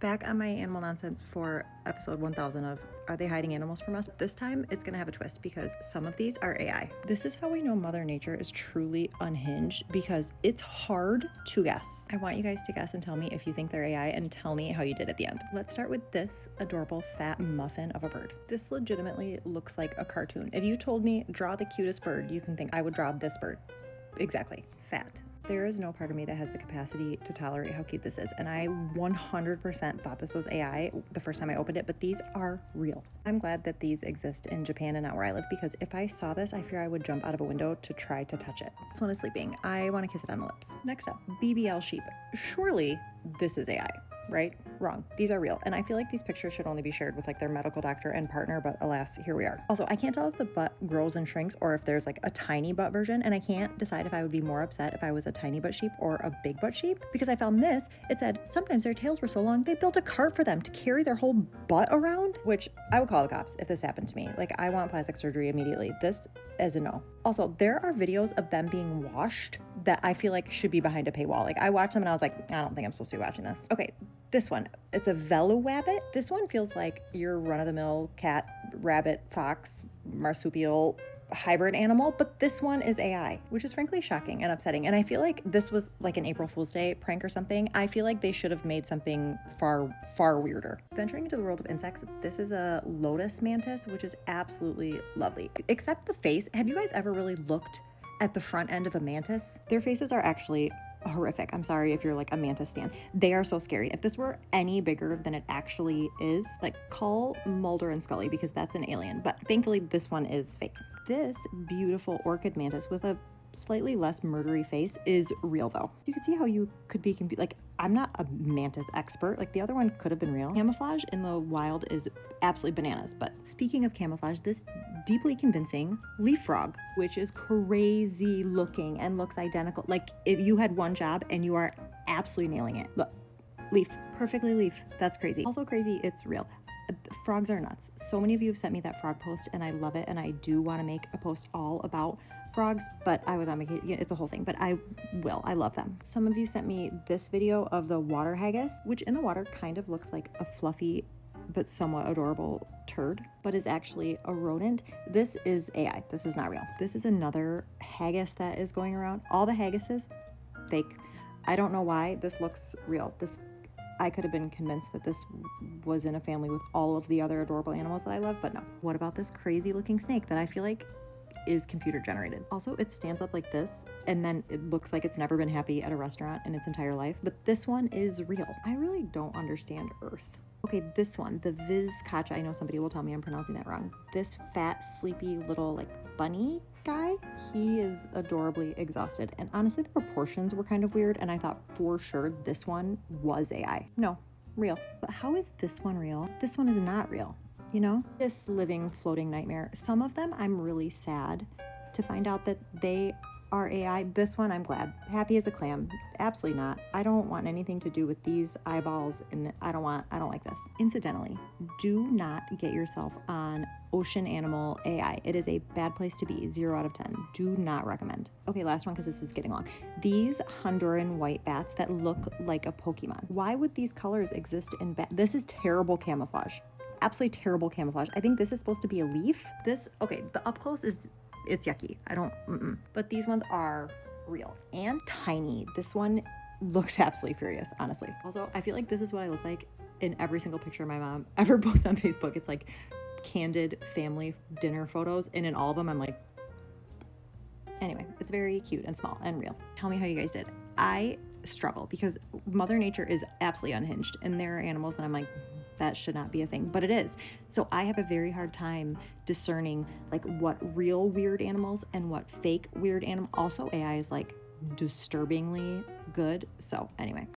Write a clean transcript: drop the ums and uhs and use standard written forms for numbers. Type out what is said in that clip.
Back on my animal nonsense for episode 1000 of Are They Hiding Animals From Us? This time it's gonna have a twist because some of these are AI. This is how we know Mother Nature is truly unhinged because it's hard to guess. I want you guys to guess and tell me if you think they're AI and tell me how you did at the end. Let's start with this adorable fat muffin of a bird. This legitimately looks like a cartoon. If you told me draw the cutest bird, you can think I would draw this bird. Exactly, fat. There is no part of me that has the capacity to tolerate how cute this is, and I 100% thought this was AI the first time I opened it, but these are real. I'm glad that these exist in Japan and not where I live, because if I saw this, I fear I would jump out of a window to try to touch it. This one is sleeping. I want to kiss it on the lips. Next up, BBL sheep. Surely this is AI. Right? Wrong. These are real. And I feel like these pictures should only be shared with like their medical doctor and partner, but alas, here we are. Also, I can't tell if the butt grows and shrinks or if there's like a tiny butt version, and I can't decide if I would be more upset if I was a tiny butt sheep or a big butt sheep, because I found this, it said sometimes their tails were so long they built a cart for them to carry their whole butt around, which I would call the cops if this happened to me. Like, I want plastic surgery immediately. This is a no. Also, there are videos of them being washed that I feel like should be behind a paywall. Like, I watched them and I was like, I don't think I'm supposed to be watching this. Okay, this one, it's a Velowabbit. This one feels like your run-of-the-mill cat, rabbit, fox, marsupial hybrid animal, but this one is AI, which is frankly shocking and upsetting. And I feel like this was like an April Fool's Day prank or something. I feel like they should have made something far, far weirder. Venturing into the world of insects, this is a lotus mantis, which is absolutely lovely. Except the face. Have you guys ever really looked at the front end of a mantis? Their faces are actually horrific. I'm sorry if you're like a mantis stan. They are so scary. If this were any bigger than it actually is, like, call Mulder and Scully, because that's an alien. But thankfully this one is fake. This beautiful orchid mantis with a slightly less murdery face is real though. You can see how you could be confused. Like, I'm not a mantis expert. Like, the other one could have been real. Camouflage in the wild is absolutely bananas. But speaking of camouflage, this deeply convincing leaf frog, which is crazy looking and looks identical. Like, if you had one job and you are absolutely nailing it. Look, leaf, perfectly leaf. That's crazy. Also crazy, it's real. Frogs are nuts. So many of you have sent me that frog post and I love it, and I do want to make a post all about frogs, but I was not making it, it's a whole thing, but I will. I love them. Some of you sent me this video of the water haggis, which in the water kind of looks like a fluffy but somewhat adorable turd, but is actually a rodent. This is AI. This is not real. This is another haggis that is going around. All the haggises, fake. I don't know why this looks real. I could have been convinced that this was in a family with all of the other adorable animals that I love, but no. What about this crazy looking snake that I feel like is computer generated? Also, it stands up like this and then it looks like it's never been happy at a restaurant in its entire life, but this one is real. I really don't understand Earth. Okay, this one, the Vizcacha, I know somebody will tell me I'm pronouncing that wrong. This fat, sleepy little like bunny guy, he is adorably exhausted. And honestly, the proportions were kind of weird, and I thought for sure this one was AI. No, real. But how is this one real? This one is not real, you know? This living, floating nightmare. Some of them I'm really sad to find out that they are AI. This one I'm glad. Happy as a clam. Absolutely not. I don't want anything to do with these eyeballs, and I don't like this. Incidentally, do not get yourself on ocean animal AI. It is a bad place to be. 0 out of 10. Do not recommend. Okay, last one because this is getting long. These Honduran white bats that look like a Pokemon. Why would these colors exist in bat? This is terrible camouflage. Absolutely terrible camouflage. I think this is supposed to be a leaf. This, okay, the up close is, it's yucky. I don't, But these ones are real and tiny. This one looks absolutely furious, honestly. Also, I feel like this is what I look like in every single picture my mom ever posts on Facebook. It's like candid family dinner photos, and in all of them, I'm like, anyway, it's very cute and small and real. Tell me how you guys did. I struggle because Mother Nature is absolutely unhinged, and there are animals that I'm like, that should not be a thing, but it is. So I have a very hard time discerning like what real weird animals and what fake weird animal. Also, AI is like disturbingly good. So anyway.